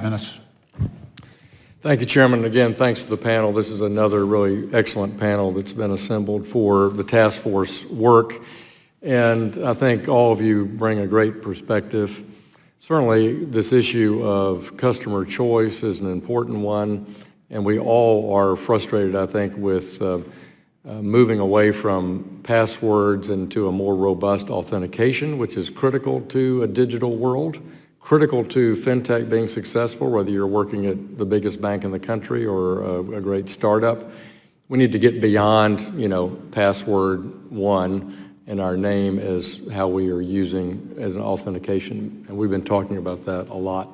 minutes. Thank you, Chairman. Again, thanks to the panel. This is another really excellent panel that's been assembled for the task force work. And I think all of you bring a great perspective. Certainly, this issue of customer choice is an important one, and we all are frustrated, I think, with moving away from passwords into a more robust authentication, which is critical to a digital world, critical to FinTech being successful, whether you're working at the biggest bank in the country or a great startup. We need to get beyond, password one and our name as how we are using as an authentication, and we've been talking about that a lot.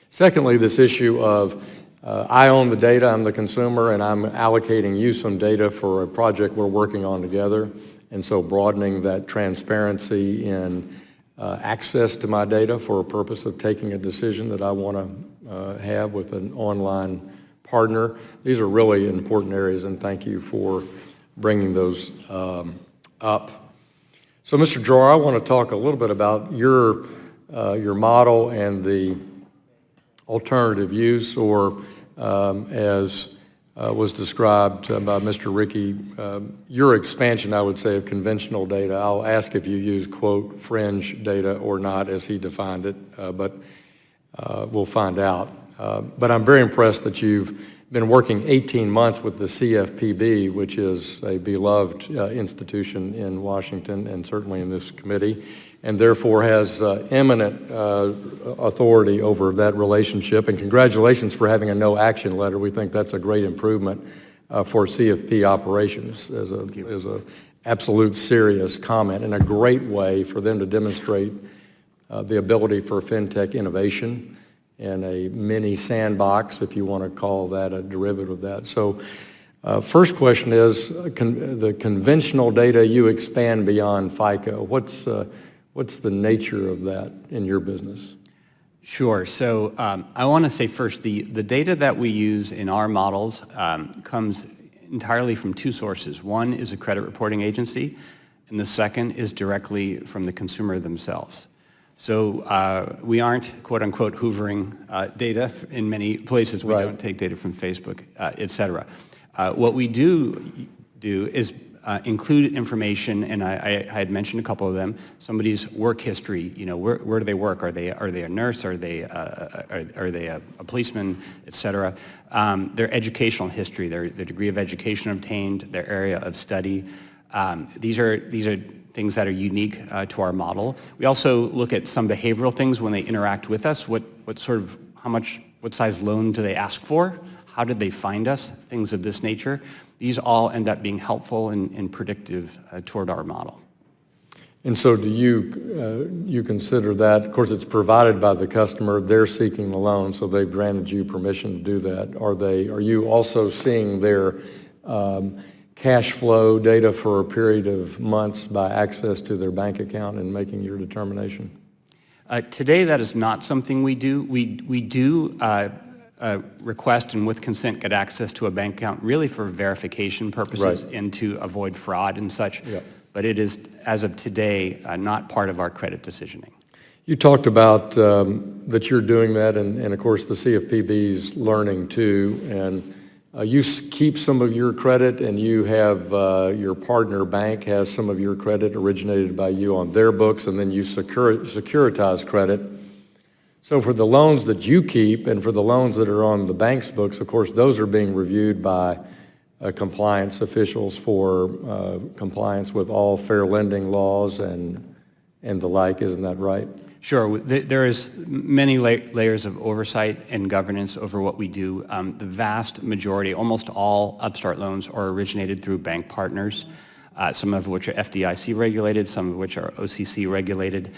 Secondly, this issue of I own the data, I'm the consumer, and I'm allocating you some data for a project we're working on together, and so broadening that transparency in access to my data for a purpose of taking a decision that I want to have with an online partner. These are really important areas, and thank you for bringing those up. So, Mr. Drawer, I want to talk a little bit about your model and the alternative use, or as was described by Mr. Rickey, your expansion, I would say, of conventional data. I'll ask if you use, quote, fringe data or not, as he defined it, but we'll find out. But I'm very impressed that you've been working 18 months with the CFPB, which is a beloved institution in Washington and certainly in this committee, and therefore has eminent authority over that relationship. And congratulations for having a no action letter. We think that's a great improvement for CFP operations as a absolute serious comment, and a great way for them to demonstrate the ability for FinTech innovation and a mini sandbox, if you want to call that a derivative of that. So first question is, the conventional data you expand beyond FICO. What's the nature of that in your business? Sure. So I want to say first, the data that we use in our models comes entirely from two sources. One is a credit reporting agency, and the second is directly from the consumer themselves. So we aren't, quote unquote, hoovering data in many places. We don't take data from Facebook, et cetera. What we do is include information, and I had mentioned a couple of them. Somebody's work history. Where do they work? Are they a nurse? Are they a policeman, et cetera? Their educational history, their degree of education obtained, their area of study. These are things that are unique to our model. We also look at some behavioral things when they interact with us. What size loan do they ask for? How did they find us? Things of this nature. These all end up being helpful and predictive toward our model. And so do you consider that, of course it's provided by the customer, they're seeking the loan, so they've granted you permission to do that. Are you also seeing their cash flow data for a period of months by access to their bank account and making your determination? Today, that is not something we do. We do request and with consent get access to a bank account really for verification purposes and to avoid fraud and such. Yep. But it is, as of today, not part of our credit decisioning. You talked about that you're doing that, and of course the CFPB's learning too, and you keep some of your credit, and you have your partner bank has some of your credit originated by you on their books, and then you securitize credit. So for the loans that you keep and for the loans that are on the bank's books, of course, those are being reviewed by compliance officials for compliance with all fair lending laws and the like. Isn't that right? Sure. There is many layers of oversight and governance over what we do. The vast majority, almost all Upstart loans are originated through bank partners, some of which are FDIC regulated, some of which are OCC regulated.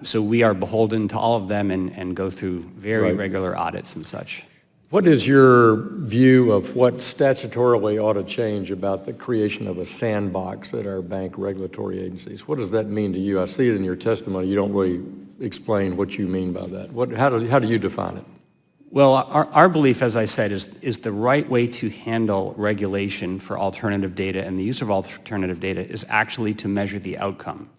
So we are beholden to all of them and go through very regular audits and such. What is your view of what statutorily ought to change about the creation of a sandbox at our bank regulatory agencies? What does that mean to you? I see it in your testimony. You don't really explain what you mean by that. How do you define it? Well, our belief, as I said, is the right way to handle regulation for alternative data and the use of alternative data is actually to measure the outcome,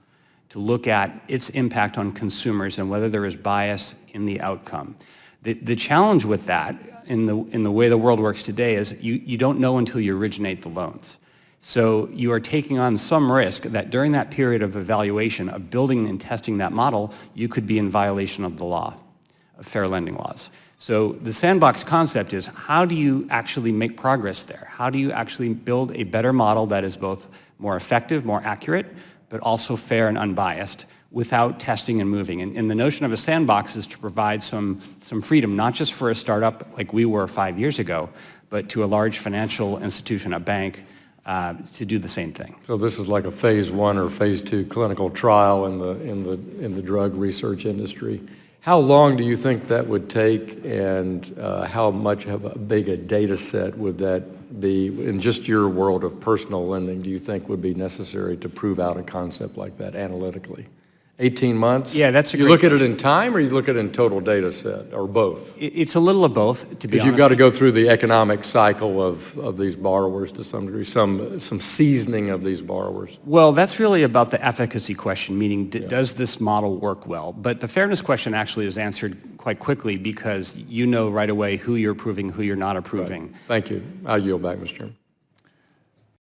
to look at its impact on consumers and whether there is bias in the outcome. The challenge with that, in the way the world works today, is you don't know until you originate the loans. So you are taking on some risk that during that period of evaluation, of building and testing that model, you could be in violation of the law, of fair lending laws. So the sandbox concept is, how do you actually make progress there? How do you actually build a better model that is both more effective, more accurate, but also fair and unbiased, without testing and moving? And the notion of a sandbox is to provide some freedom, not just for a startup like we were 5 years ago, but to a large financial institution, a bank, to do the same thing. So this is like a phase 1 or phase 2 clinical trial in the drug research industry. How long do you think that would take, and how much of a big a data set would that be in just your world of personal lending, do you think would be necessary to prove out a concept like that analytically? 18 months? Yeah, that's a You great look at it in time, or you look at it in total data set, or both? It's a little of both, to be honest. Because you've got to go through the economic cycle of these borrowers to some degree, some seasoning of these borrowers. Well, that's really about the efficacy question, meaning does this model work well? But the fairness question actually is answered quite quickly, because you know right away who you're approving, who you're not approving. Right. Thank you. I'll yield back, Mr. Chairman.